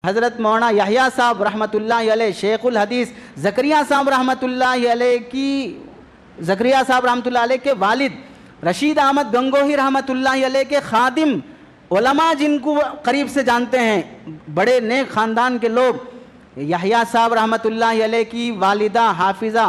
हज़रत मौलाना याहिया साहब रहमतुल्लाह अलैह, शेखुल हदीस ज़करिया साहब रहमतुल्लाह अलैह के वालिद रशीद अहमद गंगोही रहमतुल्लाह अलैह के खादिम उलमा, जिनको करीब से जानते हैं, बड़े नेक ख़ानदान के लोग, याहिया साहब रहमतुल्लाह अलैह की वालिदा हाफिज़ा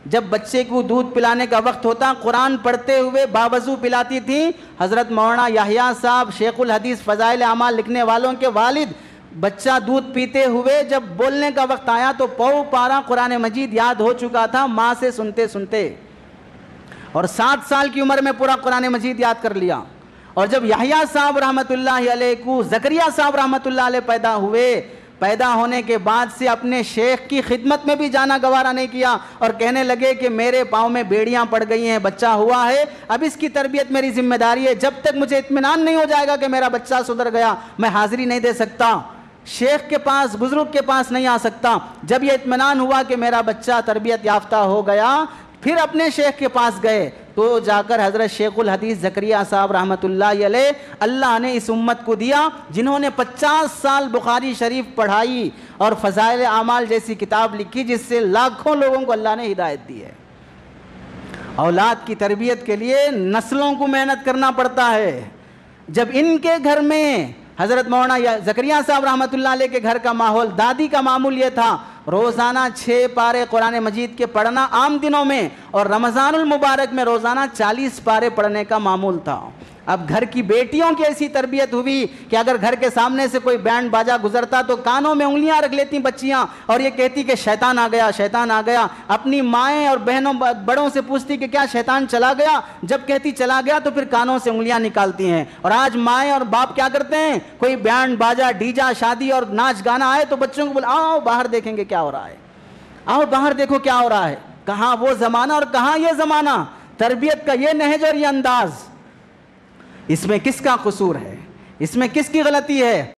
जब बच्चे को दूध पिलाने का वक्त होता कुरान पढ़ते हुए बावजू पिलाती थी। हज़रत मौलाना याहिया साहब शेखुल हदीस फ़ज़ाइल अमाल लिखने वालों के वालिद बच्चा दूध पीते हुए जब बोलने का वक्त आया तो पौ पारा कुरान मजीद याद हो चुका था माँ से सुनते सुनते, और 7 साल की उम्र में पूरा कुरान मजीद याद कर लिया। और जब याहिया साहब रहमतुल्लाह अलैह को ज़करिया साहब रहमतुल्लाह अलैह पैदा हुए, पैदा होने के बाद से अपने शेख की खिदमत में भी जाना गवारा नहीं किया और कहने लगे कि मेरे पाँव में बेड़ियाँ पड़ गई हैं, बच्चा हुआ है, अब इसकी तरबियत मेरी जिम्मेदारी है, जब तक मुझे इत्मीनान नहीं हो जाएगा कि मेरा बच्चा सुधर गया मैं हाज़िरी नहीं दे सकता, शेख के पास बुजुर्ग के पास नहीं आ सकता। जब यह इत्मीनान हुआ कि मेरा बच्चा तरबियत याफ्ता हो गया, फिर अपने शेख के पास गए तो जाकर हज़रत शेखुल हदीस ज़करिया साहब रहमतुल्लाह अलैह, अल्लाह ने इस उम्मत को दिया जिन्होंने 50 साल बुखारी शरीफ पढ़ाई और फ़ज़ाइल आमाल जैसी किताब लिखी, जिससे लाखों लोगों को अल्लाह ने हिदायत दी है। औलाद की तरबियत के लिए नस्लों को मेहनत करना पड़ता है। जब इनके घर में हज़रत मौलाना ज़करिया साहब रहमतुल्लाह अलैह के घर का माहौल, दादी का मामूल ये था, रोज़ाना 6 पारे कुरान मजीद के पढ़ना आम दिनों में, और रमज़ानुल मुबारक में रोज़ाना 40 पारे पढ़ने का मामूल था। अब घर की बेटियों की ऐसी तरबियत हुई कि अगर घर के सामने से कोई बैंड बाजा गुजरता तो कानों में उंगलियां रख लेती बच्चियां और ये कहती कि शैतान आ गया, शैतान आ गया। अपनी माएँ और बहनों बड़ों से पूछती कि क्या शैतान चला गया, जब कहती चला गया तो फिर कानों से उंगलियां निकालती हैं। और आज माएँ और बाप क्या करते हैं, कोई बैंड बाजा डीजा शादी और नाच गाना आए तो बच्चों को बोले आओ बाहर देखेंगे क्या हो रहा है, आओ बाहर देखो क्या हो रहा है। कहाँ वो ज़माना और कहाँ ये ज़माना। तरबियत का ये नहज और ये अंदाज़, इसमें किसका कसूर है, इसमें किसकी गलती है।